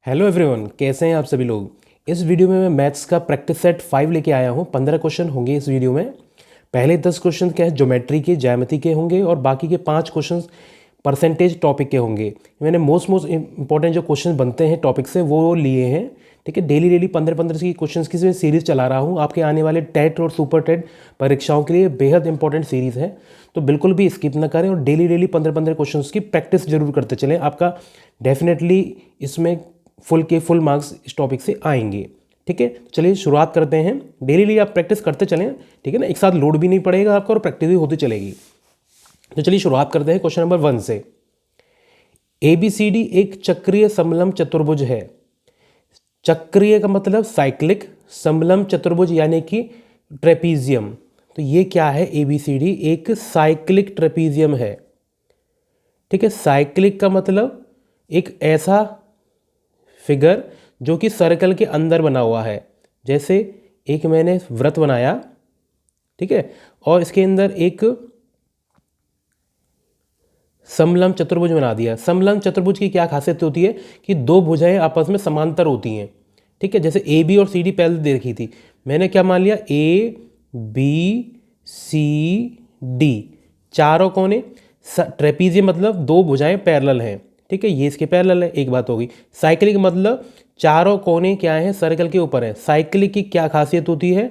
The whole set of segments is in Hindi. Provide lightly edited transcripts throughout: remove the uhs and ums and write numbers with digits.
हेलो एवरीवन, कैसे हैं आप सभी लोग। इस वीडियो में मैं मैथ्स का प्रैक्टिस सेट 5 लेके आया हूँ। 15 क्वेश्चन होंगे इस वीडियो में। पहले 10 क्वेश्चन क्या है ज्योमेट्री के, ज्यामिति के होंगे और बाकी के 5 क्वेश्चन परसेंटेज टॉपिक के होंगे। मैंने मोस्ट इंपॉर्टेंट जो क्वेश्चन बनते हैं टॉपिक से वो लिए हैं। ठीक है, डेली डेली 15-15 की क्वेश्चन की सीरीज़ चला रहा हूँ। आपके आने वाले टेट और सुपर टेट परीक्षाओं के लिए बेहद इंपॉर्टेंट सीरीज़ है, तो बिल्कुल भी स्किप ना करें और डेली डेली 15-15 क्वेश्चन की प्रैक्टिस जरूर करते चलें। आपका डेफिनेटली इसमें फुल के फुल मार्क्स इस टॉपिक से आएंगे। ठीक है, चलिए शुरुआत करते हैं। डेली डेली आप प्रैक्टिस करते चलें, ठीक है ना, एक साथ लोड भी नहीं पड़ेगा आपका और प्रैक्टिस भी होती चलेगी। तो चलिए शुरुआत करते हैं क्वेश्चन नंबर 1 से। ABCD एक चक्रीय समलंब चतुर्भुज है। चक्रीय का मतलब साइक्लिक, समलंब चतुर्भुज यानी कि ट्रेपीजियम। तो ये क्या है? ABCD एक साइक्लिक ट्रेपीजियम है। ठीक है, साइक्लिक का मतलब एक ऐसा फिगर जो कि सर्कल के अंदर बना हुआ है। जैसे एक मैंने वृत्त बनाया, ठीक है, और इसके अंदर एक समलंब चतुर्भुज बना दिया। समलंब चतुर्भुज की क्या खासियत होती है कि दो भुजाएं आपस में समांतर होती हैं। ठीक है, जैसे AB और CD पहले देखी थी, मैंने क्या मान लिया, ABCD चारों कोने। ट्रेपीजियम मतलब दो भुजाएं पैरेलल हैं। ठीक है, ये इसके पैरेलल है, एक बात होगी। साइक्लिक मतलब चारों कोने क्या हैं, सर्कल के ऊपर है। साइक्लिक की क्या खासियत होती है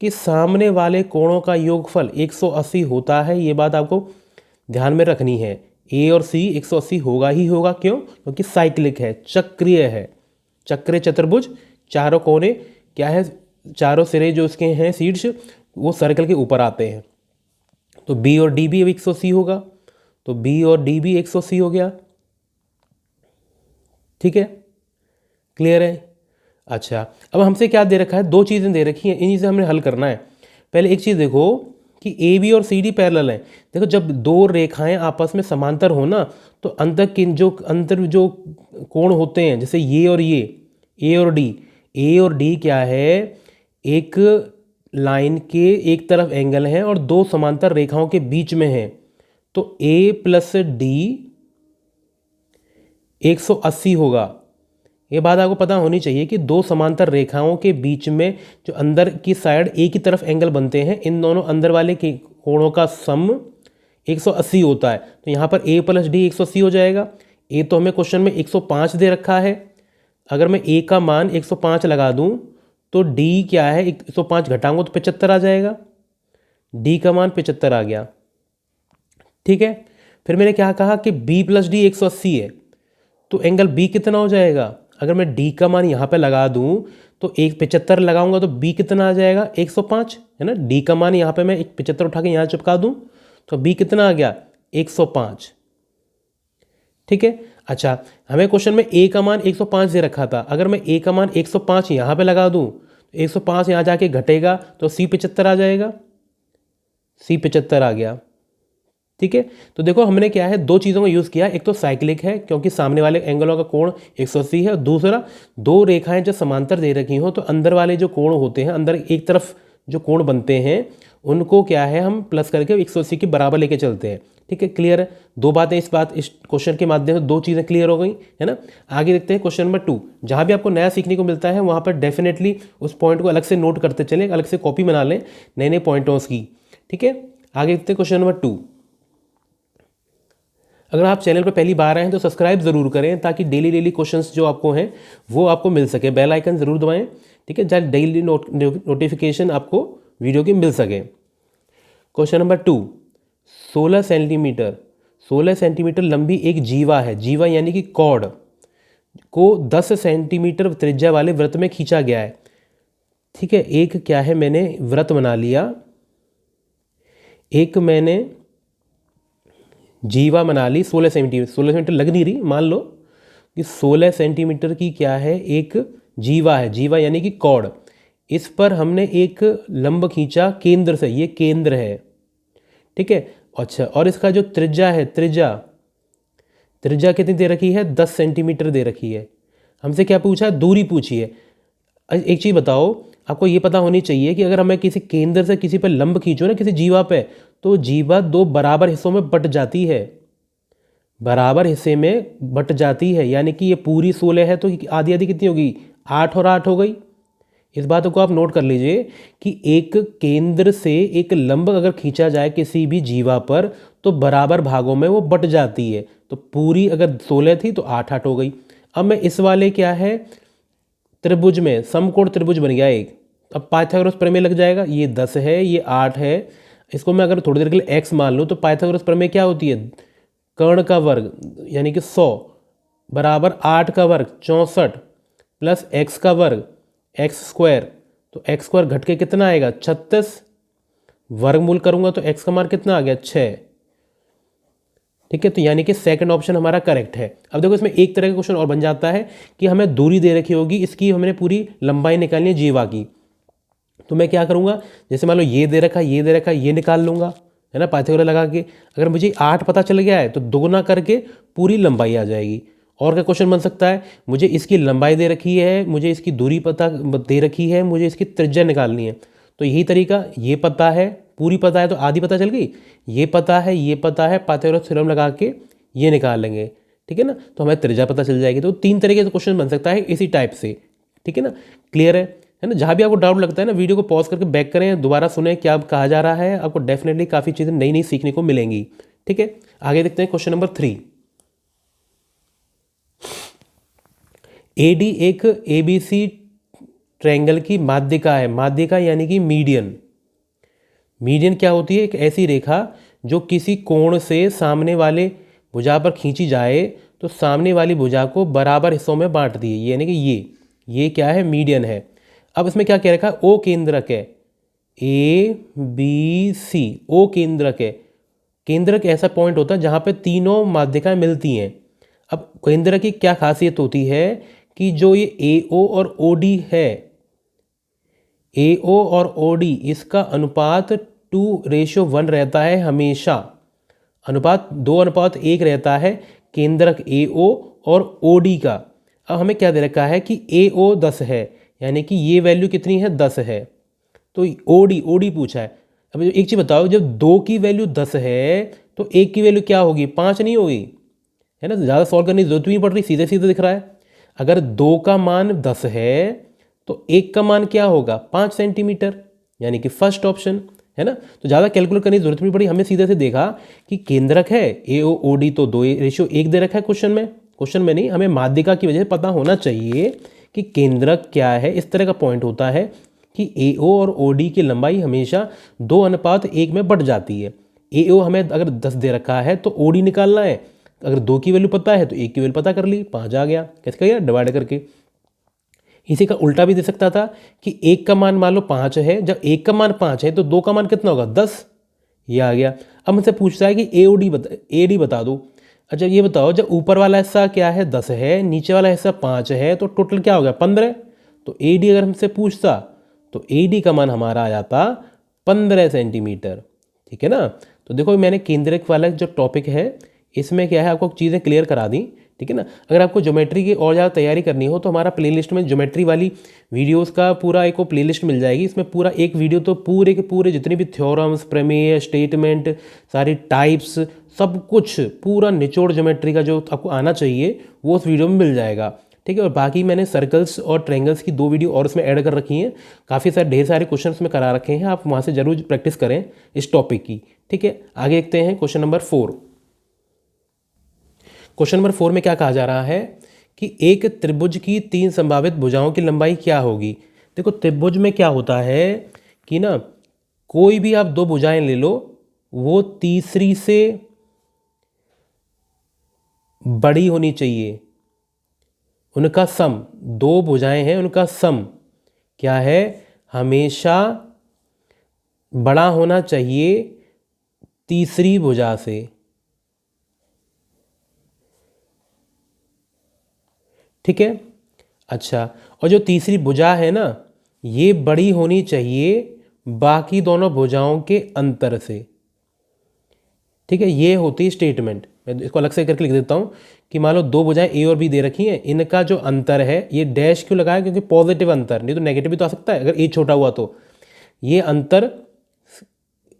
कि सामने वाले कोणों का योगफल 180 होता है। ये बात आपको ध्यान में रखनी है। A और C 180 होगा ही होगा। क्यों? क्योंकि साइक्लिक है, चक्रीय है। चक्रीय चतुर्भुज, चारों कोने क्या है, चारों सिरे जो उसके हैं शीर्ष, वो सर्कल के ऊपर आते हैं। तो B और D भी 180 होगा, तो B और D भी 180 हो गया। ठीक है, क्लियर है? अच्छा, अब हमसे क्या दे रखा है, दो चीज़ें दे रखी हैं, इन्हीं से हमने हल करना है। पहले एक चीज़ देखो कि AB और CD पैरेलल हैं। देखो, जब दो रेखाएं आपस में समांतर हो ना, तो अंतर जो कोण होते हैं, जैसे ये और ये, A और D क्या है, एक लाइन के एक तरफ एंगल है और दो समांतर रेखाओं के बीच में है। तो A + D 180 होगा। ये बात आपको पता होनी चाहिए कि दो समांतर रेखाओं के बीच में जो अंदर की साइड एक ही तरफ एंगल बनते हैं, इन दोनों अंदर वाले के कोणों का सम 180 होता है। तो यहाँ पर A + D 180 हो जाएगा। A तो हमें क्वेश्चन में 105 दे रखा है। अगर मैं A का मान 105 लगा दूँ तो D क्या है, 105 घटाऊंगा तो 75 आ जाएगा। D का मान 75 आ गया। ठीक है, फिर मैंने क्या कहा कि B + D 180 है, तो एंगल B कितना हो जाएगा। अगर मैं D का मान यहाँ पे लगा दूँ तो 75 लगाऊंगा तो B कितना आ जाएगा, 105 है ना। D का मान यहाँ पे मैं 75 उठा के यहाँ चिपका दूँ तो B कितना आ गया, 105। ठीक है, अच्छा, हमें क्वेश्चन में A का मान 105 दे रखा था। अगर मैं A का मान 105 यहाँ पे लगा दूँ तो 105 यहाँ जाके घटेगा तो C 75 आ जाएगा। C 75 आ गया। ठीक है, तो देखो हमने क्या है, दो चीज़ों का यूज़ किया। एक तो साइक्लिक है क्योंकि सामने वाले एंगलों का कोण 180 है, और दूसरा दो रेखाएं जो समांतर दे रखी हो तो अंदर वाले जो कोण होते हैं, अंदर एक तरफ जो कोण बनते हैं, उनको क्या है, हम प्लस करके 180 के बराबर लेके चलते हैं। ठीक है, क्लियर है? दो बातें इस क्वेश्चन के माध्यम से दो चीज़ें क्लियर हो गई है ना। आगे देखते हैं क्वेश्चन नंबर 2। जहाँ भी आपको नया सीखने को मिलता है वहाँ पर डेफिनेटली उस पॉइंट को अलग से नोट करते चलें, अलग से कॉपी बना लें नए नए पॉइंटों की। ठीक है, आगे देखते हैं क्वेश्चन नंबर 2। अगर आप चैनल पर पहली बार आए हैं तो सब्सक्राइब ज़रूर करें ताकि डेली डेली क्वेश्चंस जो आपको हैं वो आपको मिल सके। बेल आइकन ज़रूर दबाएं, ठीक है, जहाँ डेली नोटिफिकेशन आपको वीडियो की मिल सके। क्वेश्चन नंबर 2, 16 सेंटीमीटर लंबी एक जीवा है। जीवा यानी कि कॉर्ड को 10 सेंटीमीटर त्रिज्या वाले वृत्त में खींचा गया है। ठीक है, एक क्या है, मैंने वृत्त बना लिया, एक मैंने जीवा बना ली 16 सेंटीमीटर। 16 सेंटीमीटर लग नहीं रही, मान लो कि 16 सेंटीमीटर की क्या है, एक जीवा है। जीवा यानी कि कॉर्ड, इस पर हमने एक लंब खींचा केंद्र से, ये केंद्र है। ठीक है, अच्छा, और इसका जो त्रिज्या है, त्रिज्या कितनी दे रखी है, 10 सेंटीमीटर दे रखी है। हमसे क्या पूछा, दूरी पूछी है। एक चीज़ बताओ, आपको ये पता होनी चाहिए कि अगर हमें किसी केंद्र से किसी पर लंब खींचो ना, किसी जीवा पे, तो जीवा दो बराबर हिस्सों में बट जाती है। बराबर हिस्से में बट जाती है, यानी कि ये पूरी 16 है तो आधी आधी कितनी होगी, 8 और 8 हो गई। इस बात को आप नोट कर लीजिए कि एक केंद्र से एक लंब अगर खींचा जाए किसी भी जीवा पर तो बराबर भागों में वो बट जाती है। तो पूरी अगर 16 थी तो 8 8 हो गई। अब मैं इस वाले क्या है त्रिभुज में समकोण त्रिभुज बन गया एक। अब पाइथागोरस प्रमेय लग जाएगा, ये 10 है ये 8 है, इसको मैं अगर थोड़ी देर के लिए x मान लूँ तो पाइथागोरस प्रमेय क्या होती है, कर्ण का वर्ग यानी कि 100 बराबर 8 का वर्ग 64 प्लस x का वर्ग एक्स स्क्वायर। तो एक्स स्क्वायर घट के कितना आएगा 36, वर्गमूल करूंगा तो x का मान कितना आ गया 6। ठीक है, तो यानी कि सेकंड ऑप्शन हमारा करेक्ट है। अब देखो इसमें एक तरह का क्वेश्चन और बन जाता है कि हमें दूरी दे रखी होगी, इसकी हमने पूरी लंबाई निकालनी है जीवा की। तो मैं क्या करूंगा, जैसे मान लो ये दे रखा ये दे रखा, ये निकाल लूंगा, है ना, पाइथागोरस लगा के। अगर मुझे 8 पता चल गया है तो दोगुना करके पूरी लंबाई आ जाएगी। और क्या क्वेश्चन बन सकता है, मुझे इसकी लंबाई दे रखी है, मुझे इसकी दूरी पता दे रखी है, मुझे इसकी त्रिज्या निकालनी है। तो यही तरीका, ये पता है पूरी पता है तो आधी पता चल गई, ये पता है ये पता है, पाइथागोरस थ्योरम लगा के ये निकाल लेंगे। ठीक है ना, तो हमें त्रिज्या पता चल जाएगी। तो 3 तरीके से क्वेश्चन बन सकता है इसी टाइप से। ठीक है ना, क्लियर है ना। जहाँ भी आपको डाउट लगता है ना, वीडियो को पॉज करके बैक करें, दोबारा सुने क्या कहा जा रहा है, आपको डेफिनेटली काफ़ी चीज़ें नई नई सीखने को मिलेंगी। ठीक है, आगे देखते हैं क्वेश्चन नंबर 3। AD एक ABC ट्रायंगल की माध्यिका है। माध्यिका यानी कि मीडियन। मीडियन क्या होती है, एक ऐसी रेखा जो किसी कोण से सामने वाले भुजा पर खींची जाए तो सामने वाली भुजा को बराबर हिस्सों में बांटती है, यानी कि ये क्या है, मीडियन है। अब इसमें क्या कह रखा है, ओ केंद्रक है, ABC ओ केंद्रक है। केंद्रक ऐसा पॉइंट होता है जहाँ पे तीनों माध्यिकाएं मिलती हैं। अब केंद्रक की क्या खासियत होती है कि जो ये AO और OD है, AO और OD इसका अनुपात 2:1 रहता है हमेशा। अनुपात 2:1 रहता है केंद्रक AO और OD का। अब हमें क्या दे रखा है कि AO 10 है, यानी कि ये वैल्यू कितनी है 10 है। तो OD पूछा है। अब एक चीज़ बताओ, जब 2 की वैल्यू 10 है तो 1 की वैल्यू क्या होगी, 5 नहीं होगी, है ना। ज़्यादा सॉल्व करने की जरूरत भी नहीं पड़ रही, सीधे सीधे दिख रहा है। अगर 2 का मान 10 है तो 1 का मान क्या होगा 5 सेंटीमीटर, यानी कि फर्स्ट ऑप्शन, है ना। तो ज़्यादा कैलकुलेट करने की जरूरत नहीं पड़ी, हमें सीधे से देखा कि केंद्रक है AO/OD तो 2:1 दे रखा है क्वेश्चन में नहीं, हमें माध्यिका की वजह से पता होना चाहिए कि केंद्रक क्या है। इस तरह का पॉइंट होता है कि AO और OD की लंबाई हमेशा 2:1 में बढ़ जाती है। AO हमें अगर 10 दे रखा है तो OD निकालना है, अगर 2 की वैल्यू पता है तो 1 की वैल्यू पता कर ली, 5 आ गया। कैसे किया, डिवाइड करके। इसी का उल्टा भी दे सकता था कि 1 का मान मान लो 5 है, जब 1 का मान 5 है तो 2 का मान कितना होगा 10, ये आ गया। अब मुझसे पूछता है कि AD बता दो। अच्छा ये बताओ, जब ऊपर वाला हिस्सा क्या है 10 है, नीचे वाला हिस्सा 5 है, तो टोटल क्या हो गया 15। तो AD अगर हमसे पूछता तो AD का मान हमारा आ जाता 15 सेंटीमीटर। ठीक है ना। तो देखो मैंने केंद्रक वाला जो टॉपिक है इसमें क्या है आपको चीज़ें क्लियर करा दी। ठीक है ना। अगर आपको ज्योमेट्री की और ज़्यादा तैयारी करनी हो तो हमारा प्लेलिस्ट में ज्योमेट्री वाली वीडियोस का पूरा एक प्लेलिस्ट मिल जाएगी। इसमें पूरा एक वीडियो तो पूरे के पूरे जितने भी थ्योरम्स, प्रमेय, स्टेटमेंट, सारी टाइप्स, सब कुछ पूरा निचोड़ ज्योमेट्री का जो आपको आना चाहिए वो उस वीडियो में मिल जाएगा। ठीक है। और बाकी मैंने सर्कल्स और ट्रायंगल्स की 2 वीडियो और इसमें ऐड कर रखी हैं। काफ़ी सारे ढेर सारे क्वेश्चन में करा रखे हैं, आप वहाँ से जरूर प्रैक्टिस करें इस टॉपिक की। ठीक है, आगे देखते हैं क्वेश्चन नंबर 4। क्वेश्चन नंबर 4 में क्या कहा जा रहा है कि एक त्रिभुज की 3 संभावित भुजाओं की लंबाई क्या होगी। देखो त्रिभुज में क्या होता है कि ना, कोई भी आप 2 भुजाएं ले लो, वो तीसरी से बड़ी होनी चाहिए। उनका सम, 2 भुजाएं हैं उनका सम क्या है, हमेशा बड़ा होना चाहिए तीसरी भुजा से। ठीक है। अच्छा, और जो तीसरी भुजा है ना, ये बड़ी होनी चाहिए बाकी दोनों भुजाओं के अंतर से। ठीक है, ये होती है स्टेटमेंट। मैं इसको अलग से करके लिख देता हूँ कि मान लो 2 भुजाएं A और B दे रखी हैं, इनका जो अंतर है, ये डैश क्यों लगाया, क्योंकि पॉजिटिव अंतर, नहीं तो नेगेटिव भी तो आ सकता है अगर A छोटा हुआ तो। ये अंतर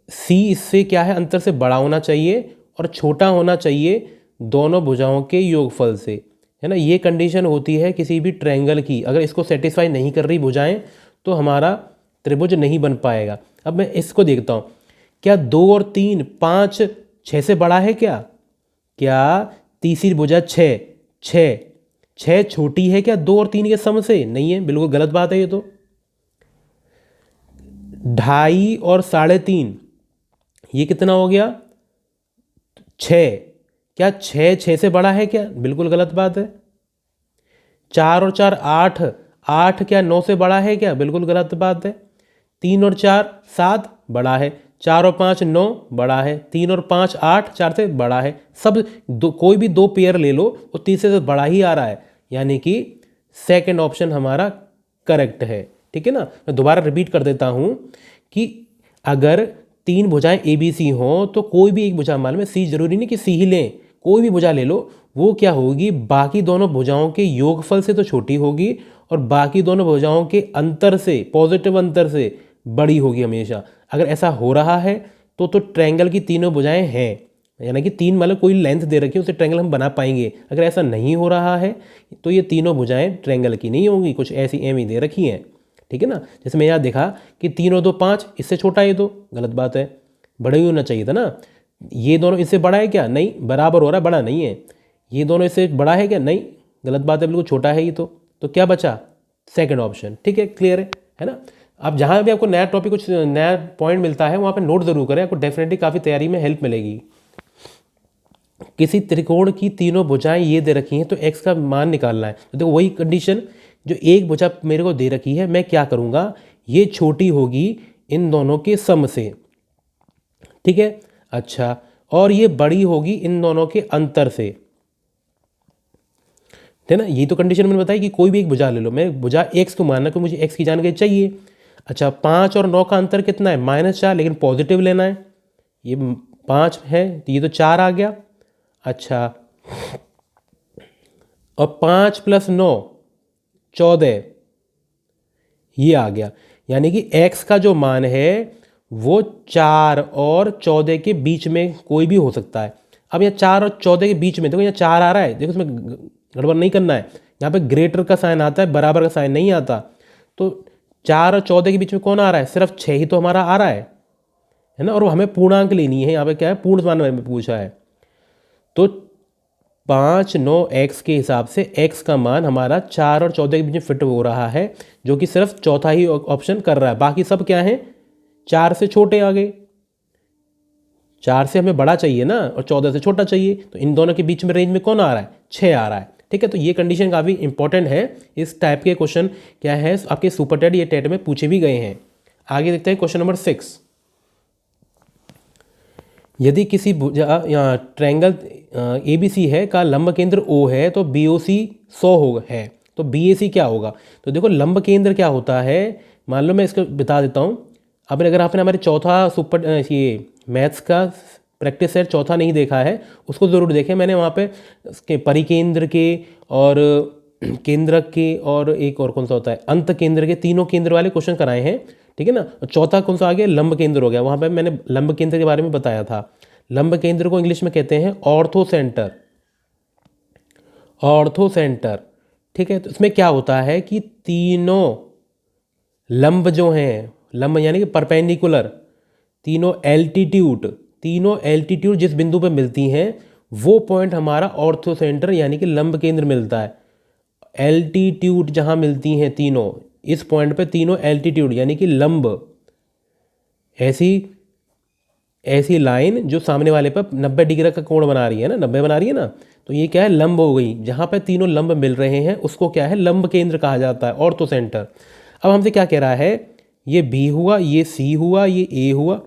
C इससे क्या है, अंतर से बड़ा होना चाहिए और छोटा होना चाहिए दोनों भुजाओं के योगफल से, है ना। ये कंडीशन होती है किसी भी ट्रायंगल की। अगर इसको सेटिस्फाई नहीं कर रही भुजाएं तो हमारा त्रिभुज नहीं बन पाएगा। अब मैं इसको देखता हूँ, क्या 2 और 3 5 6 से बड़ा है क्या? क्या तीसरी भुजा 6 6 6 छोटी है क्या 2 और 3 के सम से? नहीं है, बिल्कुल गलत बात है ये तो। 2.5 और 3.5 ये कितना हो गया? 6। क्या 6 6 से बड़ा है क्या? बिल्कुल गलत बात है। 4 और 4 8 8 क्या 9 से बड़ा है क्या? बिल्कुल गलत बात है। 3 और 4 7 बड़ा है। 4 और 5 9 बड़ा है। 3 और 5 8 4 से बड़ा है। सब कोई भी 2 पेयर ले लो वो तीसरे से बड़ा ही आ रहा है, यानी कि सेकंड ऑप्शन हमारा करेक्ट है। ठीक है ना। मैं दोबारा रिपीट कर देता हूँ कि अगर 3 भुजाएं ए बी सी हों तो कोई भी एक भुजा, मालूम है सी जरूरी नहीं कि सी ही लें, कोई भी भुजा ले लो, वो क्या होगी, बाकी दोनों भुजाओं के योगफल से तो छोटी होगी और बाकी दोनों भुजाओं के अंतर से, पॉजिटिव अंतर से बड़ी होगी हमेशा। अगर ऐसा हो रहा है तो ट्रायंगल की तीनों भुजाएं हैं, यानी कि 3 मतलब कोई लेंथ दे रखी है उसे ट्रायंगल हम बना पाएंगे। अगर ऐसा नहीं हो रहा है तो ये तीनों भुजाएं ट्रायंगल की नहीं होंगी, कुछ ऐसी एम ही दे रखी हैं। ठीक है ना। जैसे मैं यहाँ देखा कि 3 और 2 5, इससे छोटा है तो गलत बात है, बड़ा ही होना चाहिए था ना। ये दोनों इससे बड़ा है क्या? नहीं, बराबर हो रहा है, बड़ा नहीं है। ये दोनों इससे बड़ा है क्या? नहीं, गलत बात है, बिल्कुल छोटा है ये तो क्या बचा? Second option. ठीक है, क्लियर है ना। अब जहाँ भी आपको नया टॉपिक, कुछ नया पॉइंट मिलता है वहाँ पे नोट जरूर करें, आपको डेफिनेटली काफ़ी तैयारी में हेल्प मिलेगी। किसी त्रिकोण की तीनों भुजाएं ये दे रखी हैं तो x का मान निकालना है। तो देखो वही कंडीशन, जो एक भुजा मेरे को दे रखी है, मैं क्या करूँगा, ये छोटी होगी इन दोनों के सम से। ठीक है, अच्छा, और ये बड़ी होगी इन दोनों के अंतर से, है ना। ये तो कंडीशन मैंने बताई कि कोई भी एक भुजा ले लो, मैं भुजा x को मानना कि मुझे x की जानकारी चाहिए। अच्छा, 5 और 9 का अंतर कितना है? -4, लेकिन पॉजिटिव लेना है। ये 5 है तो ये तो 4 आ गया। अच्छा, और 5 + 9 14 ये आ गया, यानी कि x का जो मान है वो 4 और 14 के बीच में कोई भी हो सकता है। अब यहाँ 4 और 14 के बीच में देखो, यहाँ 4 आ रहा है, देखो इसमें गड़बड़ नहीं करना है। यहाँ पे ग्रेटर का साइन आता है, बराबर का साइन नहीं आता। तो 4 और 14 के बीच में कौन आ रहा है? सिर्फ 6 ही तो हमारा आ रहा है ना। और हमें पूर्णांक लेनी है, यहाँ पे क्या है, पूर्ण मान में पूछा है। तो 5 9 x के हिसाब से x का मान हमारा 4 और 14 के बीच में फिट हो रहा है, जो कि सिर्फ चौथा ही ऑप्शन कर रहा है। बाकी सब क्या है? 4 से छोटे आ गए। 4 से हमें बड़ा चाहिए ना, और 14 से छोटा चाहिए, तो इन दोनों के बीच में रेंज में कौन आ रहा है? 6 आ रहा है। ठीक है, तो ये कंडीशन काफ़ी इंपॉर्टेंट है। इस टाइप के क्वेश्चन क्या है आपके सुपर टेट या टेट में पूछे भी गए हैं। आगे देखते हैं क्वेश्चन नंबर 6। यदि किसी ट्रायंगल ABC है का लंब केंद्र O है तो BOC 100 है, तो BAC क्या होगा? तो देखो लंब केंद्र क्या होता है, मान लो मैं इसको बता देता हूँ। अब अगर आपने हमारे चौथा ये मैथ्स का प्रैक्टिस सेट चौथा नहीं देखा है, उसको ज़रूर देखें। मैंने वहाँ पे इसके परिकेंद्र के और केंद्रक के और एक और कौन सा होता है, अंत केंद्र के, तीनों केंद्र वाले क्वेश्चन कराए हैं। ठीक है ना। चौथा कौन सा आ गया? लंब केंद्र हो गया। वहाँ पे मैंने लंब केंद्र के बारे में बताया था। लंब केंद्र को इंग्लिश में कहते हैं ऑर्थो सेंटर। ऑर्थो सेंटर, ठीक है। तो इसमें क्या होता है कि तीनों लंब जो हैं, लंब यानी कि परपेंडिकुलर, तीनों एल्टीट्यूड जिस बिंदु पे मिलती हैं वो पॉइंट हमारा ऑर्थो सेंटर यानी कि लंब केंद्र मिलता है। एल्टीट्यूड जहाँ मिलती हैं तीनों, इस पॉइंट पे तीनों एल्टीट्यूड यानी कि लंब, ऐसी लाइन जो सामने वाले पर 90 डिग्री का कोण बना रही है ना, 90 बना रही है ना, तो ये क्या है? लंब हो गई। जहाँ पे तीनों लंब मिल रहे हैं उसको क्या है? लंब केंद्र कहा जाता है, ऑर्थो सेंटर। अब हमसे क्या कह रहा है? ये B हुआ, ये C हुआ, ये A हुआ,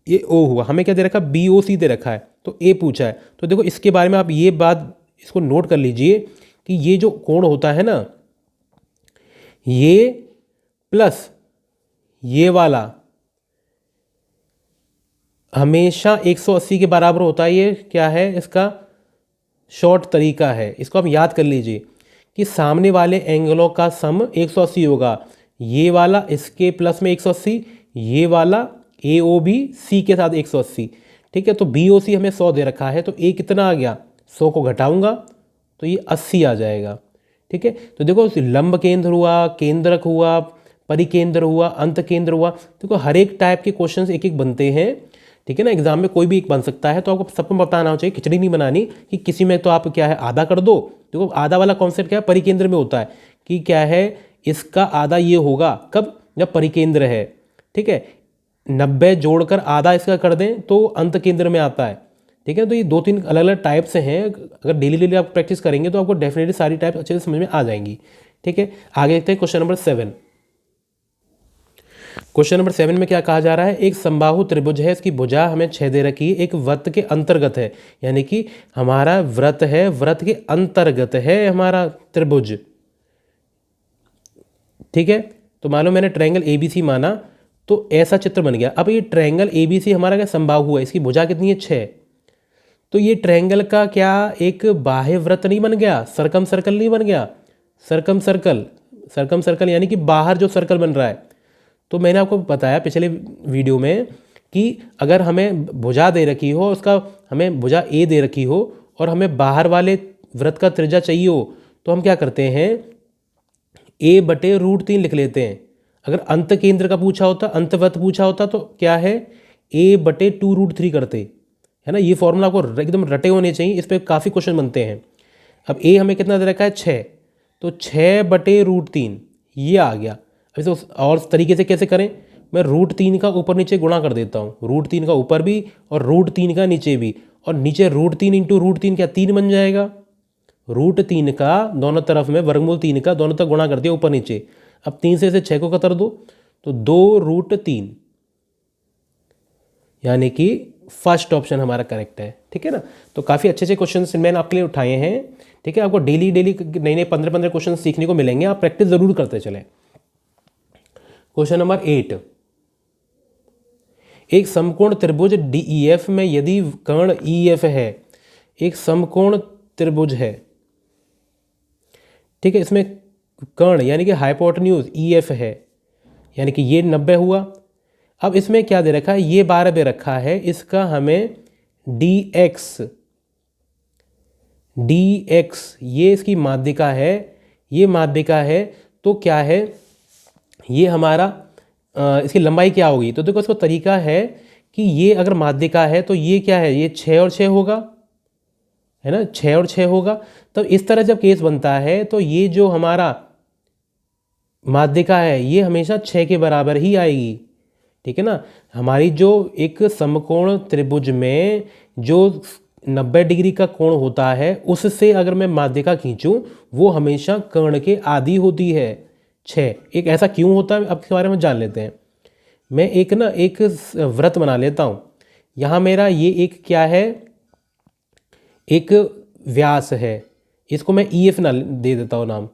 ये O हुआ। हमें क्या दे रखा है? BOC दे रखा है, तो A पूछा है। तो देखो इसके बारे में आप ये बात इसको नोट कर लीजिए कि ये जो कोण होता है ना, ये प्लस ये वाला हमेशा 180 के बराबर होता है। ये क्या है? इसका शॉर्ट तरीका है, इसको आप याद कर लीजिए कि सामने वाले एंगलों का सम 180 होगा। ये वाला इसके प्लस में 180, ये वाला AOB C के साथ 180। ठीक है, तो BOC हमें 100 दे रखा है, तो A कितना आ गया? 100 को घटाऊंगा तो ये 80 आ जाएगा। ठीक है, तो देखो लंब केंद्र हुआ, केंद्रक हुआ, परिकेंद्र हुआ, अंत केंद्र हुआ। देखो हर एक टाइप के क्वेश्चंस एक एक बनते हैं। ठीक है ना, एग्जाम में कोई भी एक बन सकता है, तो आपको सबको बताना होना चाहिए, खिचड़ी नहीं बनानी कि किसी में तो आप क्या है आधा कर दो। देखो आधा वाला कॉन्सेप्ट क्या है, परिकेंद्र में होता है कि क्या है इसका आधा ये होगा कब, जब परिकेंद्र है। ठीक है, 90 जोड़कर आधा इसका कर दें तो अंत केंद्र में आता है। ठीक है, तो ये 2-3 अलग अलग टाइप से हैं। अगर डेली डेली आप प्रैक्टिस करेंगे तो आपको डेफिनेटली सारी टाइप अच्छे से समझ में आ जाएंगी। ठीक है, आगे देखते हैं क्वेश्चन नंबर 7। क्वेश्चन नंबर 7 में क्या कहा जा रहा है, एक समबाहु त्रिभुज है, इसकी भुजा हमें 6 दे रखी है, एक वृत्त के अंतर्गत है, यानी कि हमारा वृत्त है, वृत्त के अंतर्गत है हमारा त्रिभुज। ठीक है, तो मान लो मैंने ट्रायंगल ABC माना, तो ऐसा चित्र बन गया। अब ये ट्रायंगल ABC हमारा क्या समबाहु है, इसकी भुजा कितनी है 6। तो ये ट्रायंगल का क्या एक बाह्य वृत्त नहीं बन गया, सरकम सर्कल नहीं बन गया, सरकम सर्कल, सरकम सर्कल यानी कि बाहर जो सर्कल बन रहा है। तो मैंने आपको बताया पिछले वीडियो में कि अगर हमें भुजा दे रखी हो, उसका हमें भुजा A दे रखी हो और हमें बाहर वाले वृत्त का त्रिज्या चाहिए हो, तो हम क्या करते हैं A/√3 लिख लेते हैं। अगर अंत केंद्र का पूछा होता, अंतवृत्त पूछा होता, तो क्या है A/2√3 करते, है ना। ये फॉर्मूला आपको एकदम रटे होने चाहिए, इस पर काफ़ी क्वेश्चन बनते हैं। अब A हमें कितना दे रखा है 6, तो 6/√3 ये आ गया। अब इसे और तरीके से कैसे करें, मैं √3 का ऊपर नीचे गुणा कर देता हूँ, √3 का ऊपर भी और √3 का नीचे भी, और नीचे √3 इंटू √3 क्या 3 बन जाएगा। √3 का दोनों तरफ में वर्गमूल 3 का दोनों तरफ गुणा कर दिया ऊपर नीचे। अब 3 से इसे 6 को कतर दो तो 2√3, यानी कि फर्स्ट ऑप्शन हमारा करेक्ट है। ठीक है ना, तो काफ़ी अच्छे अच्छे क्वेश्चन मैंने आपके लिए उठाए हैं। ठीक है, आपको डेली डेली नए नए 15-15 क्वेश्चन सीखने को मिलेंगे, आप प्रैक्टिस जरूर करते चलें। क्वेश्चन नंबर 8, एक समकोण त्रिभुज DEF में यदि कर्ण EF है, एक समकोण त्रिभुज है, ठीक है, इसमें कर्ण यानी कि हाइपोटेन्यूज EF है, यानी कि ये 90 हुआ। अब इसमें क्या दे रखा है, ये 12 दे रखा है, इसका हमें dx ये इसकी माध्यिका है, ये माध्यिका है, तो क्या है ये हमारा इसकी लंबाई क्या होगी। तो देखो इसका तरीका है कि ये अगर माध्यिका है तो ये क्या है, ये 6 और 6 होगा, है ना, 6 और 6 होगा। तो इस तरह जब केस बनता है तो ये जो हमारा माध्यिका है ये हमेशा 6 के बराबर ही आएगी। ठीक है ना, हमारी जो एक समकोण त्रिभुज में जो 90 डिग्री का कोण होता है उससे अगर मैं माध्यिका खींचूं वो हमेशा कर्ण के आधी होती है 6। एक ऐसा क्यों होता है अब इसके बारे में जान लेते हैं। मैं एक वृत्त बना लेता हूँ, यहाँ मेरा ये एक क्या है, एक व्यास है, इसको मैं EF ना दे देता हूँ नाम।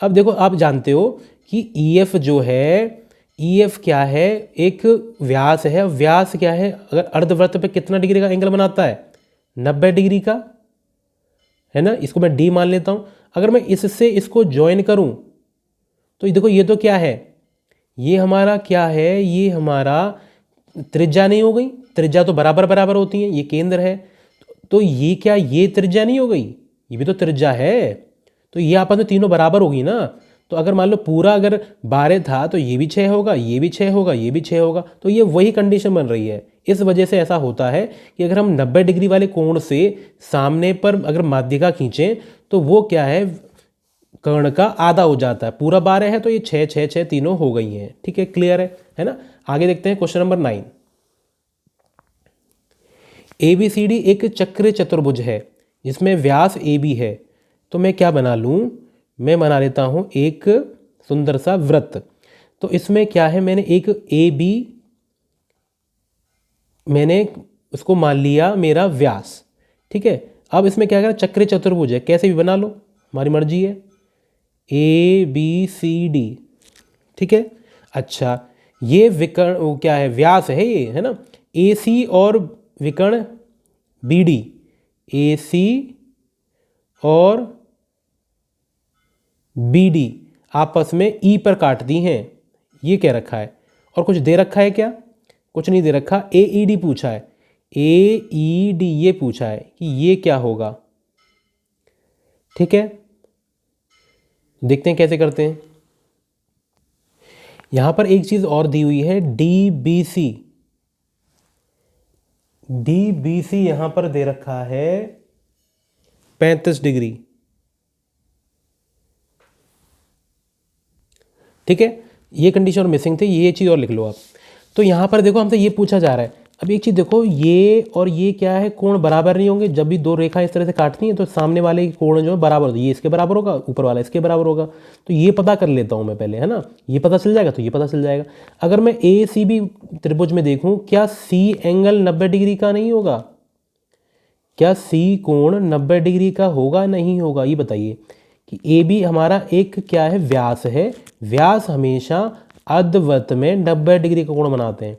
अब देखो आप जानते हो कि EF जो है, EF क्या है, एक व्यास है। व्यास क्या है, अगर अर्धवृत्त पे कितना डिग्री का एंगल बनाता है, 90 डिग्री का, है ना। इसको मैं D मान लेता हूँ। अगर मैं इससे इसको ज्वाइन करूँ तो देखो ये तो क्या है, ये हमारा क्या है, ये हमारा त्रिज्या नहीं हो गई, त्रिज्या तो बराबर बराबर होती है, ये केंद्र है, तो ये क्या, ये त्रिज्या नहीं हो गई, ये भी तो त्रिज्या है, तो ये आपस में तीनों बराबर होगी ना। तो अगर मान लो पूरा अगर 12 था तो ये भी 6 होगा, ये भी 6 होगा, ये भी 6 होगा, तो ये वही कंडीशन बन रही है। इस वजह से ऐसा होता है कि अगर हम 90 डिग्री वाले कोण से सामने पर अगर माध्यिका खींचें तो वो क्या है, कर्ण का आधा हो जाता है। पूरा 12 है तो ये 6 6 6 तीनों हो गई हैं। ठीक है, क्लियर है ना। आगे देखते हैं क्वेश्चन नंबर 9। ABCD एक चक्र चतुर्भुज है जिसमें व्यास AB है, तो मैं क्या बना लूँ, मैं बना लेता हूँ एक सुंदर सा वृत्त। तो इसमें क्या है, मैंने एक AB मैंने उसको मान लिया मेरा व्यास। ठीक है, अब इसमें क्या करें, चक्र चतुर्भुज है, कैसे भी बना लो, हमारी मर्जी है, ABCD। ठीक है, अच्छा ये विकर्ण क्या है, व्यास है ये, है ना, AC और विकर्ण BD, AC और BD आपस में E पर काटती हैं, ये क्या रखा है। और कुछ दे रखा है क्या, कुछ नहीं दे रखा। AED पूछा है, AED ये पूछा है कि ये क्या होगा, ठीक है, देखते हैं कैसे करते हैं। यहां पर एक चीज और दी हुई है, D B C. D B C यहां पर दे रखा है 35 डिग्री। ठीक है, ये कंडीशन और मिसिंग थी, ये चीज़ और लिख लो आप। तो यहाँ पर देखो हमसे ये पूछा जा रहा है। अब एक चीज़ देखो, ये और ये क्या है, कोण बराबर नहीं होंगे। जब भी दो रेखा इस तरह से काटती हैं तो सामने वाले की कोण जो है बराबर होती है, ये इसके बराबर होगा, ऊपर वाला इसके बराबर होगा। तो ये पता कर लेता हूँ मैं पहले, है ना, ये पता चल जाएगा तो ये पता चल जाएगा। अगर मैं ए सी बी त्रिभुज में देखूँ, क्या सी एंगल 90 डिग्री का नहीं होगा? क्या सी कोण 90 डिग्री का होगा नहीं होगा? ये बताइए कि ए बी हमारा एक क्या है, व्यास है। व्यास हमेशा अर्धवृत्त में 90 डिग्री का कोण बनाते हैं।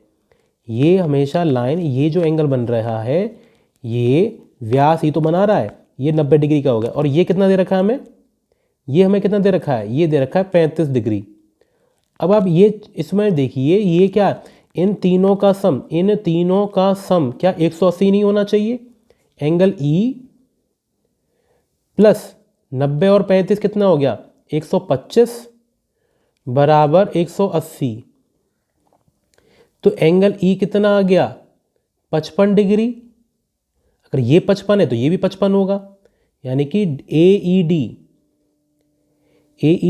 ये हमेशा लाइन, ये जो एंगल बन रहा है, ये व्यास ही तो बना रहा है, ये 90 डिग्री का हो गया। और ये कितना दे रखा है हमें? ये हमें कितना दे रखा है? ये दे रखा है 35 डिग्री। अब आप ये इसमें देखिए, ये क्या, इन तीनों का सम, इन तीनों का सम क्या 180 नहीं होना चाहिए? एंगल ई प्लस 90 और 35 कितना हो गया? 125 बराबर 180। तो एंगल ई कितना आ गया? 55 डिग्री। अगर ये 55 है तो ये भी 55 होगा, यानी कि ए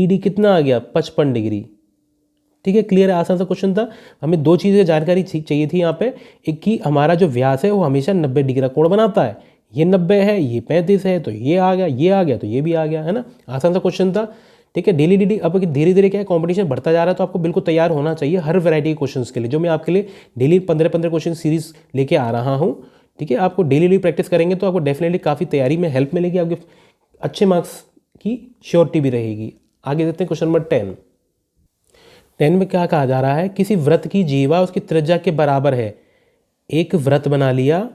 डी कितना आ गया? 55 डिग्री। ठीक है, क्लियर है, आसान सा क्वेश्चन था। हमें दो चीज़ें जानकारी चाहिए थी यहाँ पे, एक कि हमारा जो व्यास है वो हमेशा 90 डिग्री का कोण बनाता है। ये 90 है, ये 35 है, तो ये आ गया, ये आ गया तो ये भी आ गया, है ना, आसान सा क्वेश्चन था। ठीक है, डेली अब धीरे धीरे क्या है, कॉम्पिटिशन बढ़ता जा रहा है, तो आपको बिल्कुल तैयार होना चाहिए हर वैरायटी के क्वेश्चंस के लिए, जो मैं आपके लिए डेली 15 क्वेश्चन सीरीज लेके आ रहा हूँ। ठीक है, आपको डेली प्रैक्टिस करेंगे तो आपको डेफिनेटली काफ़ी तैयारी में हेल्प मिलेगी, आपके अच्छे मार्क्स की श्योरिटी भी रहेगी। आगे देखते हैं क्वेश्चन नंबर 10। 10 में क्या कहा जा रहा है, किसी वृत्त की जीवा उसकी त्रिज्या के बराबर है। एक वृत्त बना लिया,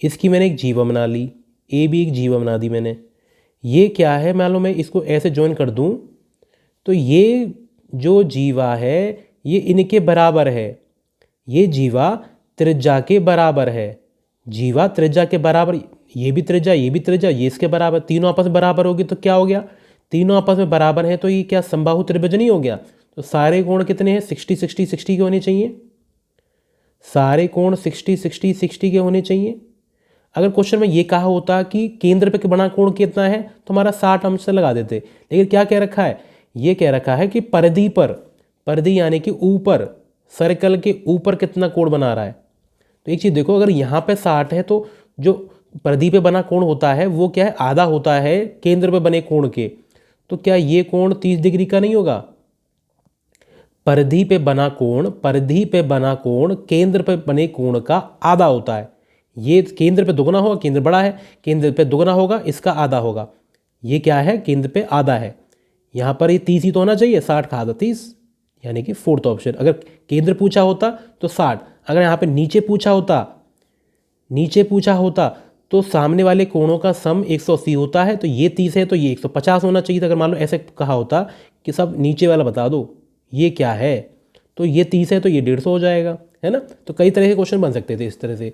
इसकी मैंने एक जीवा बना ली, ए भी एक जीवा बना दी मैंने। ये क्या है, मान लो मैं इसको ऐसे ज्वाइन कर दूं, तो ये जो जीवा है ये इनके बराबर है। ये जीवा त्रिज्या के बराबर है, जीवा त्रिज्या के बराबर, ये भी त्रिज्या, ये भी त्रिज्या, ये इसके बराबर, तीनों आपस में बराबर होगी तो क्या हो गया, तीनों आपस में बराबर है तो ये क्या समबाहु त्रिभुज नहीं हो गया? तो सारे कोण कितने हैं? 60 60 60 के होने चाहिए। सारे कोण 60 60 60 के होने चाहिए। अगर क्वेश्चन में ये कहा होता कि केंद्र पे बना कोण कितना है तो हमारा 60 अंश से लगा देते, लेकिन क्या कह रखा है, ये कह रखा है कि परिधि पर, परिधि यानी कि ऊपर, सर्कल के ऊपर कितना कोण बना रहा है। तो एक चीज़ देखो, अगर यहाँ पे 60 है तो जो परिधि पे बना कोण होता है वो क्या है, आधा होता है केंद्र पे बने कोण के। तो क्या ये कोण 30 डिग्री का नहीं होगा? परिधि पे बना कोण, परिधि पे बना कोण केंद्र पे बने कोण का आधा होता है। ये केंद्र पे दुगना होगा, केंद्र बड़ा है, केंद्र पे दुगना होगा, इसका आधा होगा। ये क्या है, केंद्र पे आधा है। यहाँ पर ये 30 ही तो होना चाहिए, 60 का आधा 30, यानी कि फोर्थ ऑप्शन। अगर केंद्र पूछा होता तो 60, अगर यहाँ पे नीचे पूछा होता, नीचे पूछा होता तो सामने वाले कोणों का सम 180 होता है, तो ये 30 है तो ये 150 होना चाहिए था। अगर मान लो ऐसे कहा होता कि सब नीचे वाला बता दो ये क्या है, तो ये 30 है तो ये 150 हो जाएगा, है ना। तो कई तरह के क्वेश्चन बन सकते थे इस तरह से।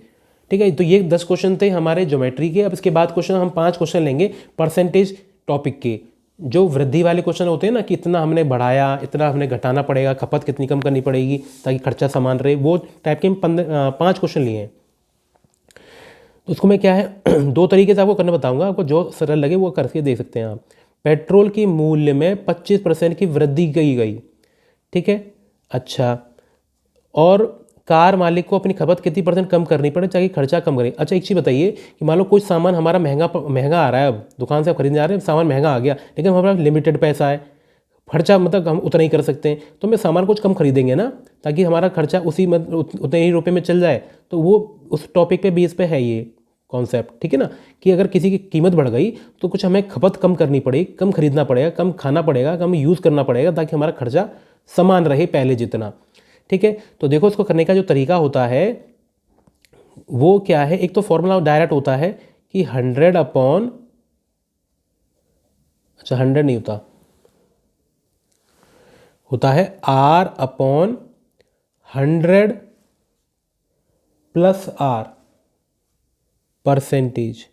ठीक है, तो ये 10 क्वेश्चन थे हमारे ज्योमेट्री के। अब इसके बाद क्वेश्चन हम 5 क्वेश्चन लेंगे परसेंटेज टॉपिक के, जो वृद्धि वाले क्वेश्चन होते हैं ना, कि इतना हमने बढ़ाया, इतना हमने घटाना पड़ेगा, खपत कितनी कम करनी पड़ेगी ताकि खर्चा समान रहे, वो टाइप के 5 क्वेश्चन लिए हैं। तो उसको मैं क्या है 2 तरीके से आपको करना बताऊंगा, आपको जो सरल लगे वो करके देख सकते हैं आप। पेट्रोल के मूल्य में 25% की वृद्धि की गई। ठीक है, अच्छा, और कार मालिक को अपनी खपत कितनी % कम करनी पड़े ताकि खर्चा कम करे। अच्छा, एक चीज़ बताइए कि मान लो कुछ सामान हमारा महंगा आ रहा है, अब दुकान से आप खरीदने जा रहे हैं, सामान महंगा आ गया, लेकिन हमारा लिमिटेड पैसा है, खर्चा मतलब हम उतना ही कर सकते हैं, तो हम सामान कुछ कम खरीदेंगे ना, ताकि हमारा खर्चा उसी उतने ही रुपये में चल जाए। तो वो उस टॉपिक पे बेस पे है ये कॉन्सेप्ट। ठीक है ना, कि अगर किसी की कीमत बढ़ गई तो कुछ हमें खपत कम करनी पड़ेगी, कम खरीदना पड़ेगा, कम खाना पड़ेगा, कम यूज़ करना पड़ेगा, ताकि हमारा खर्चा समान रहे पहले जितना। ठीक है, तो देखो इसको करने का जो तरीका होता है वो क्या है, एक तो फॉर्मूला डायरेक्ट होता है कि 100 अपॉन, अच्छा 100 नहीं होता, होता है R upon 100 plus R percentage.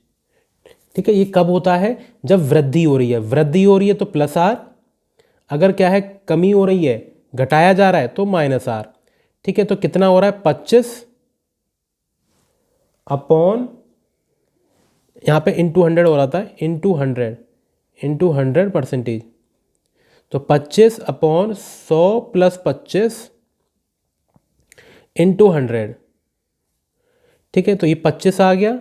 ठीक है, ये कब होता है? जब वृद्धि हो रही है। वृद्धि हो रही है तो प्लस आर, अगर क्या है कमी हो रही है, घटाया जा रहा है, तो माइनस आर। ठीक है, तो कितना हो रहा है? 25 अपॉन, यहाँ पे इंटू 100 हो रहा था, इंटू 100 तो 25 अपॉन 100 प्लस 25 इंटू 100। ठीक है, तो ये 25 आ गया,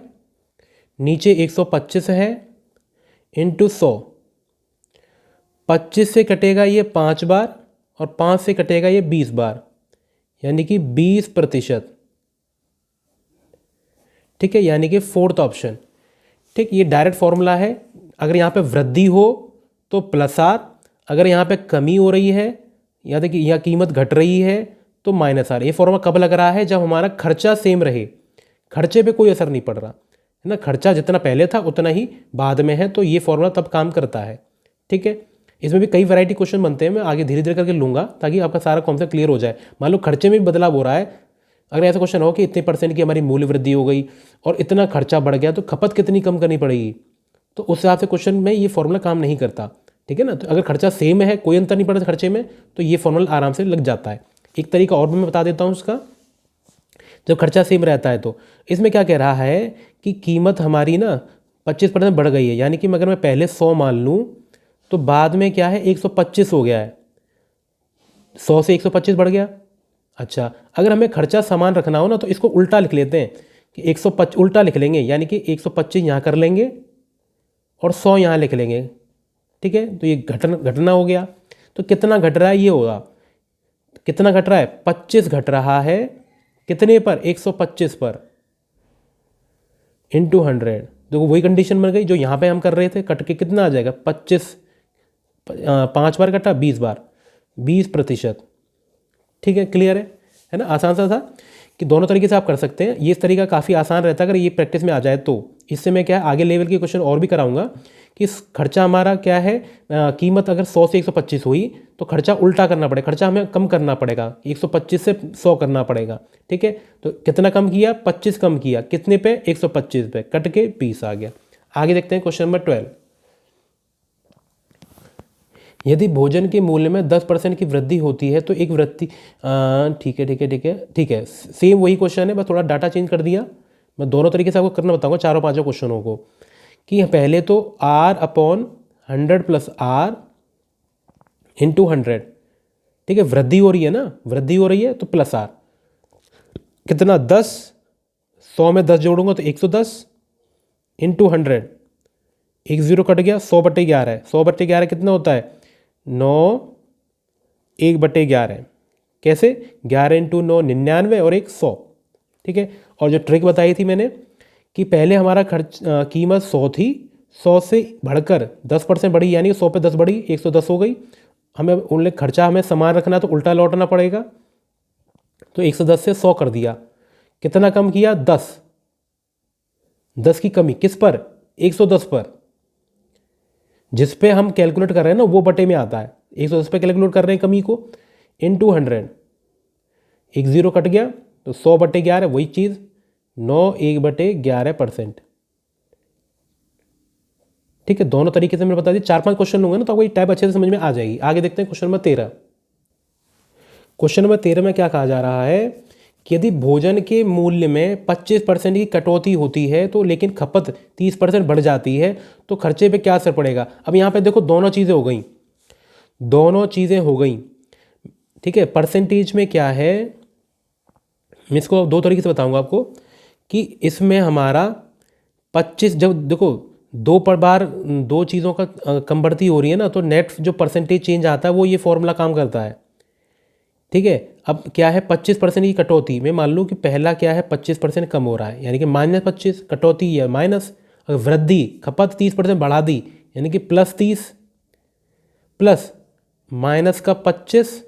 नीचे 125 है, इंटू 100। 25 से कटेगा ये 5 बार और 5 से कटेगा ये 20 बार, यानी कि 20%। ठीक है, यानी कि फोर्थ ऑप्शन। ठीक, ये डायरेक्ट फॉर्मूला है। अगर यहाँ पे वृद्धि हो तो प्लस आर, अगर यहाँ पे कमी हो रही है या देखिए या कीमत घट रही है तो माइनस आर। ये फॉर्मूला कब लग रहा है? जब हमारा खर्चा सेम रहे, खर्चे पे कोई असर नहीं पड़ रहा है ना, खर्चा जितना पहले था उतना ही बाद में है, तो ये फॉर्मूला तब काम करता है। ठीक है, इसमें भी कई वैरायटी क्वेश्चन बनते हैं, मैं आगे धीरे धीरे करके लूँगा ताकि आपका सारा कॉन्सेप्ट क्लियर हो जाए। मान लो खर्चे में भी बदलाव हो रहा है, अगर ऐसा क्वेश्चन हो कि इतने % की हमारी मूल्य वृद्धि हो गई और इतना खर्चा बढ़ गया तो खपत कितनी कम करनी पड़ेगी, तो उस हिसाब से क्वेश्चन में ये फॉर्मूला काम नहीं करता। ठीक है ना, तो अगर खर्चा सेम है, कोई अंतर नहीं पड़ता खर्चे में, तो ये फॉर्मूला आराम से लग जाता है। एक तरीका और भी मैं बता देता हूँ उसका। जब खर्चा सेम रहता है तो इसमें क्या कह रहा है कि कीमत हमारी ना 25% बढ़ गई है, यानी कि अगर मैं पहले 100 मान लूँ तो बाद में क्या है 125 हो गया है, 100 से 125 बढ़ गया। अच्छा, अगर हमें खर्चा समान रखना हो ना तो इसको उल्टा लिख लेते हैं कि 125 उल्टा लिख लेंगे, यानी कि 125 यहाँ कर लेंगे और 100 यहाँ लिख लेंगे। ठीक है, तो ये घटना हो गया। तो कितना घट रहा है ये होगा, कितना घट रहा है? 25 घट रहा है, कितने पर? 125 पर, इंटू 100। देखो वही कंडीशन बन गई जो यहाँ पे हम कर रहे थे, कट के कितना आ जाएगा? 25, 5 बार कटा 20 बार, 20%। ठीक है, क्लियर है ना, आसान सा था कि दोनों तरीके से आप कर सकते हैं। ये इस तरीका काफ़ी आसान रहता है अगर ये प्रैक्टिस में आ जाए तो। इससे मैं क्या है आगे लेवल के क्वेश्चन और भी कराऊंगा कि खर्चा हमारा क्या है, कीमत अगर 100 से 125 हुई तो खर्चा उल्टा करना पड़ेगा, खर्चा हमें कम करना पड़ेगा, 125 से 100 करना पड़ेगा। ठीक है, तो कितना कम किया? 25 कम किया, कितने पे? 125 पे, कट के 20 आ गया। आगे देखते हैं क्वेश्चन नंबर 12। यदि भोजन के मूल्य में 10% की वृद्धि होती है तो एक वृद्धि, ठीक है, सेम वही क्वेश्चन है, बस थोड़ा डाटा चेंज कर दिया। मैं दोनों तरीके से आपको करना बताऊंगा चारों पांचों क्वेश्चनों को, कि पहले तो r upon 100 plus R into 100। ठीक है, वृद्धि हो रही है ना, वृद्धि हो रही है तो प्लस आर, कितना? 10, 100 में 10 जोड़ूंगा तो 110 इंटू 100, एक जीरो कट गया, 100/11। 100/11 कितना होता है? 9, 1/11। कैसे? 11 इंटू 9 99 और 100। ठीक है, और जो ट्रिक बताई थी मैंने कि पहले हमारा कीमत 100 थी, 100 से बढ़कर 10% बढ़ी, यानी 100 पे 10 बढ़ी, 110 हो गई। हमें उनके खर्चा हमें समान रखना तो उल्टा लौटना पड़ेगा, तो 110 से 100 कर दिया। कितना कम किया? 10 की कमी किस पर? 110 पर। जिस पे हम कैलकुलेट कर रहे हैं ना वो बटे में आता है, 110 पे कैलकुलेट कर रहे हैं कमी को, इंटू 100। एक जीरो कट गया तो 100/11 वही चीज़, 9 1/11%। ठीक है, दोनों तरीके से मैंने बता दी। 4-5 क्वेश्चन होंगे ना तो आपको ये टाइप अच्छे से समझ में आ जाएगी। आगे देखते हैं क्वेश्चन नंबर 13। क्वेश्चन नंबर 13 में क्या कहा जा रहा है कि यदि भोजन के मूल्य में 25% की कटौती होती है तो लेकिन खपत 30% बढ़ जाती है तो खर्चे पे क्या असर पड़ेगा। अब यहाँ पे देखो दोनों चीज़ें हो गई, दोनों चीज़ें हो गई। ठीक है, परसेंटेज में क्या है, मैं इसको दो तरीके से बताऊंगा आपको कि इसमें हमारा 25, जब देखो दो पर बार दो चीज़ों का कम बढ़ती हो रही है ना, तो नेट जो परसेंटेज चेंज आता है वो ये फॉर्मूला काम करता है। ठीक है, अब क्या है 25% की कटौती में मान लूँ कि पहला क्या है 25% कम हो रहा है, यानी कि -25 कटौती या माइनस, वृद्धि खपत 30% बढ़ा दी, यानी कि +30 प्लस माइनस का 25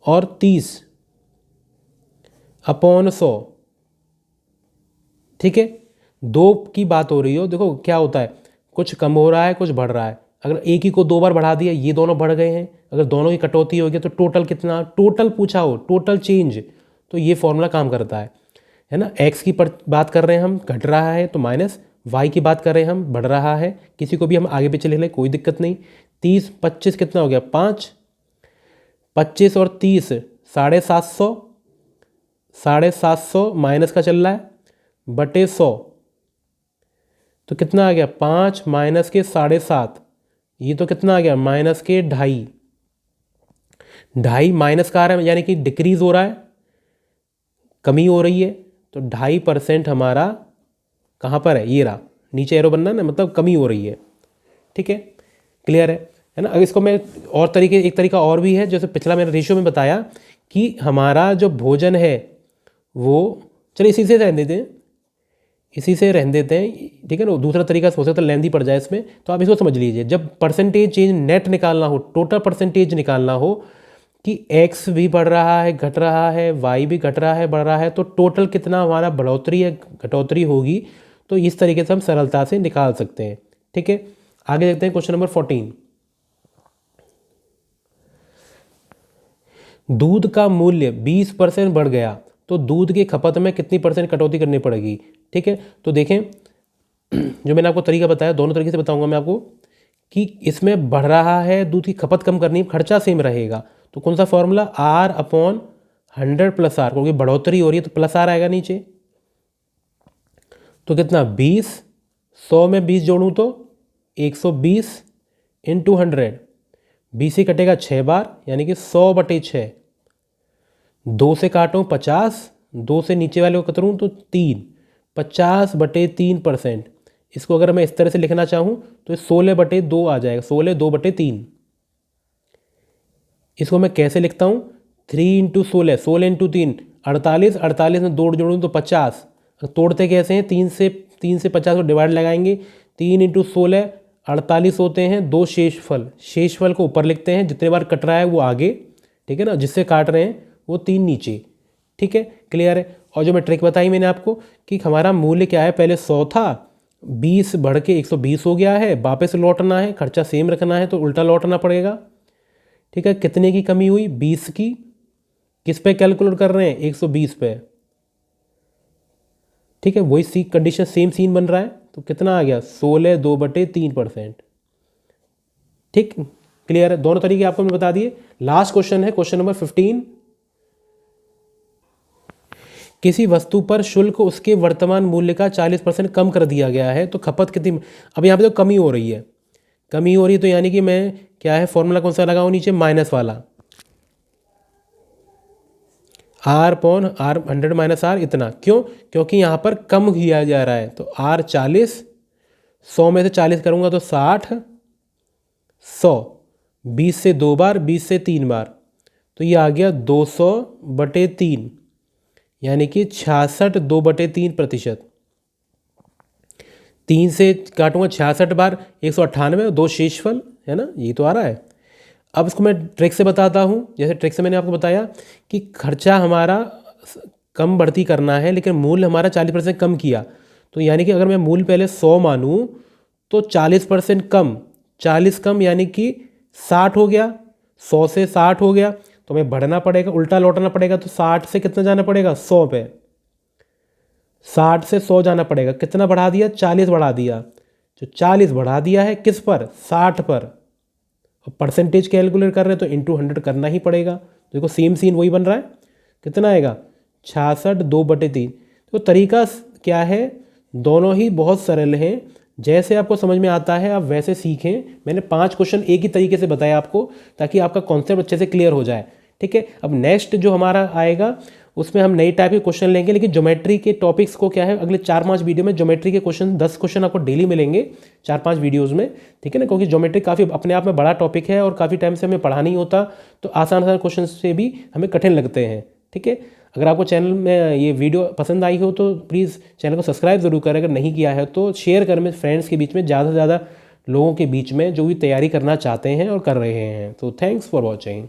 और 30 अपॉन 100। ठीक है, दो की बात हो रही हो, देखो क्या होता है, कुछ कम हो रहा है कुछ बढ़ रहा है। अगर एक ही को 2 बार बढ़ा दिया, ये दोनों बढ़ गए हैं, अगर दोनों की कटौती होगी तो टोटल कितना, टोटल पूछा हो, टोटल चेंज, तो ये फॉर्मूला काम करता है ना। एक्स की बात कर रहे हैं हम, घट रहा है तो माइनस, वाई की बात कर रहे हैं हम, बढ़ रहा है, किसी को भी हम आगे पीछे लिख लें कोई दिक्कत नहीं। 30 25 कितना हो गया 5, 25 और 30 750, 750 माइनस का चल रहा है बटे 100, तो कितना आ गया 5 माइनस के 7.5, ये तो कितना आ गया माइनस के 2.5, 2.5 माइनस का आ रहा है यानी कि डिक्रीज हो रहा है, कमी हो रही है, तो 2.5% हमारा कहाँ पर है, ये रहा नीचे एरो बनना ना, मतलब कमी हो रही है। ठीक है, क्लियर है ना। अब इसको मैं और एक तरीका और भी है, जैसे पिछला मैंने रेशियो में बताया कि हमारा जो भोजन है वो, चलिए इसी से रहने देते हैं, इसी से रहने देते हैं, ठीक है ना। दूसरा तरीका हो सकता है लेंदी पड़ जाए इसमें, तो आप इसको समझ लीजिए। जब परसेंटेज चेंज नेट निकालना हो, टोटल परसेंटेज निकालना हो कि x भी बढ़ रहा है घट रहा है, y भी घट रहा है बढ़ रहा है, तो टोटल कितना हमारा बढ़ोतरी है घटोतरी होगी, तो इस तरीके से हम सरलता से निकाल सकते हैं। ठीक है, आगे देखते हैं क्वेश्चन नंबर 14। दूध का मूल्य 20% बढ़ गया तो दूध की खपत में कितनी % कटौती करनी पड़ेगी। ठीक है, तो देखें जो मैंने आपको तरीका बताया, दोनों तरीके से बताऊंगा मैं आपको कि इसमें बढ़ रहा है, दूध की खपत कम करनी, खर्चा सेम रहेगा, तो कौन सा फॉर्मूला R/100 + R, क्योंकि बढ़ोतरी हो रही है तो प्लस R आएगा नीचे, तो कितना 20, 100 में 20 जोड़ूँ तो 120 × 100, 20 ही कटेगा 6 बार यानी कि 100/6, 2 से काटूँ 50, 2 से नीचे वाले को कतरूँ तो 3, 50/3%। इसको अगर मैं इस तरह से लिखना चाहूँ तो 16/2 आ जाएगा, 16 2/3। इसको मैं कैसे लिखता हूँ, 3 × 16, 16 × 3 48, 48 में 2 जोड़ूँ तो 50। तोड़ते कैसे हैं, 3 से 50 को डिवाइड लगाएंगे, 3 × 16 48 होते हैं, 2 शेषफल को ऊपर लिखते हैं, जितने बार कट रहा है वो आगे, ठीक है ना, जिससे काट रहे हैं वो 3 नीचे। ठीक है, क्लियर है। और जो मैं ट्रिक बताई मैंने आपको कि हमारा मूल्य क्या है, पहले 100 था, 20 बढ़ के 120 हो गया है, वापस लौटना है, खर्चा सेम रखना है तो उल्टा लौटना पड़ेगा। ठीक है, कितने की कमी हुई, 20 की, किस पे कैलकुलेट कर रहे हैं, 120 पे। ठीक है, वही सी कंडीशन सेम सीन बन रहा है, तो कितना आ गया 16 2/3%। ठीक, क्लियर है। दोनों तरीके आपको मैं बता दिए। लास्ट क्वेश्चन है क्वेश्चन नंबर 15। किसी वस्तु पर शुल्क उसके वर्तमान मूल्य का 40% कम कर दिया गया है तो खपत कितनी, अब यहाँ पे तो कमी हो रही है, कमी हो रही है तो यानी कि मैं क्या है फॉर्मूला कौन सा लगाऊँ नीचे, माइनस वाला, R/100 - R इतना, क्यों, क्योंकि यहाँ पर कम किया जा रहा है, तो R 40, 100 में से 40 करूँगा तो 60, 100, 20 से 2 बार, 20 से 3 बार, तो ये आ गया 200/3 यानी कि 66 2/3%। 3 से काटूंगा 66 बार, 198, 2 शेषफल है ना, ये तो आ रहा है। अब इसको मैं ट्रिक से बताता हूँ, जैसे ट्रिक से मैंने आपको बताया कि खर्चा हमारा कम बढ़ती करना है लेकिन मूल्य हमारा 40% कम किया, तो यानी कि अगर मैं मूल्य पहले 100 मानूँ तो 40% कम, 40 कम यानी कि 60 हो गया, 100 से 60 हो गया, तो हमें बढ़ना पड़ेगा, उल्टा लौटना पड़ेगा, तो 60 से कितना जाना पड़ेगा 100 पे, 60 से 100 जाना पड़ेगा, कितना बढ़ा दिया 40 बढ़ा दिया, जो 40 बढ़ा दिया है किस पर 60 पर, और परसेंटेज कैलकुलेट कर रहे हैं तो इंटू 100 करना ही पड़ेगा। देखो सेम सीन वही बन रहा है, कितना आएगा 66 2/3। तो तरीका क्या है, दोनों ही बहुत सरल हैं, जैसे आपको समझ में आता है आप वैसे सीखें। मैंने 5 क्वेश्चन एक ही तरीके से बताया आपको ताकि आपका कॉन्सेप्ट अच्छे से क्लियर हो जाए। ठीक है, अब नेक्स्ट जो हमारा आएगा उसमें हम नई टाइप के क्वेश्चन लेंगे, लेकिन ज्योमेट्री के टॉपिक्स को क्या है अगले 4-5 वीडियो में ज्योमेट्री के क्वेश्चन 10 क्वेश्चन आपको डेली मिलेंगे 4-5 वीडियोज़ में। ठीक है ना, क्योंकि ज्योमेट्री काफ़ी अपने आप में बड़ा टॉपिक है और काफ़ी टाइम से हमें पढ़ा नहीं होता, तो आसान आसान क्वेश्चन से भी हमें कठिन लगते हैं। ठीक है, अगर आपको चैनल में ये वीडियो पसंद आई हो तो प्लीज़ चैनल को सब्सक्राइब ज़रूर करें, अगर नहीं किया है तो शेयर करें मेरे फ्रेंड्स के बीच में, ज़्यादा से ज़्यादा लोगों के बीच में जो भी तैयारी करना चाहते हैं और कर रहे हैं। तो थैंक्स फॉर वॉचिंग।